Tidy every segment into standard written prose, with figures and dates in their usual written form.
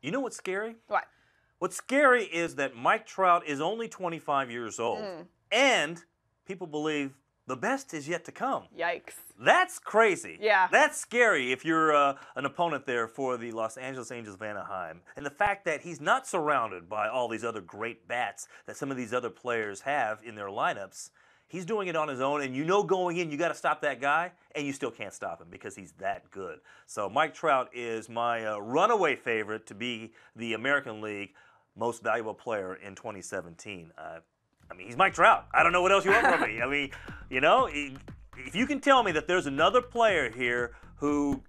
You know what's scary? What? What's scary is that Mike Trout is only 25 years old, and people believe the best is yet to come. Yikes. That's crazy. Yeah. That's scary if you're an opponent there for the Los Angeles Angels of Anaheim. And the fact that he's not surrounded by all these other great bats that some of these other players have in their lineups. He's doing it on his own, and you know going in, you got to stop that guy, and you still can't stop him because he's that good. So Mike Trout is my runaway favorite to be the American League most valuable player in 2017. I mean, he's Mike Trout. I don't know what else you want from me. I mean, you know, if you can tell me that there's another player here who,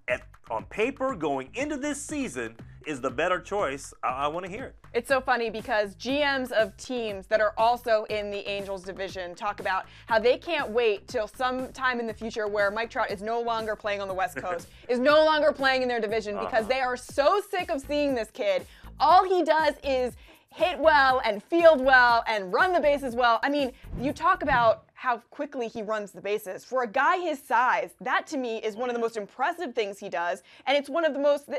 on paper, going into this season, is the better choice, I want to hear it. It's so funny because GMs of teams that are also in the Angels division talk about how they can't wait till some time in the future where Mike Trout is no longer playing on the West Coast, is no longer playing in their division because they are so sick of seeing this kid. All he does is hit well and field well and run the bases well. I mean, you talk about how quickly he runs the bases. For a guy his size, that to me is one of the most impressive things he does, and it's one of the most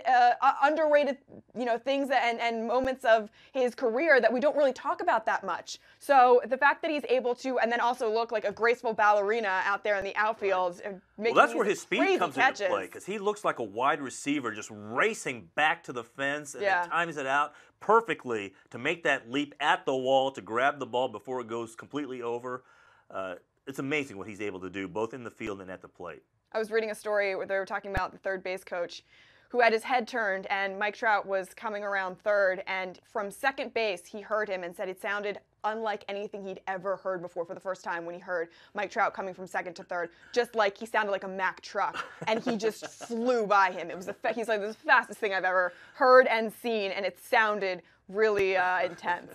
underrated, things and moments of his career that we don't really talk about that much. So the fact that he's able to, and then also look like a graceful ballerina out there in the outfield, well, that's where his speed comes catches into play, because he looks like a wide receiver just racing back to the fence and then times it out perfectly to make that leap at the wall to grab the ball before it goes completely over. It's amazing what he's able to do, both in the field and at the plate. I was reading a story where they were talking about the third base coach who had his head turned, and Mike Trout was coming around third, and from second base, he heard him and said it sounded unlike anything he'd ever heard before for the first time when he heard Mike Trout coming from second to third, just like he sounded like a Mack truck, and he just flew by him. It was he's like, this is the fastest thing I've ever heard and seen, and it sounded really intense.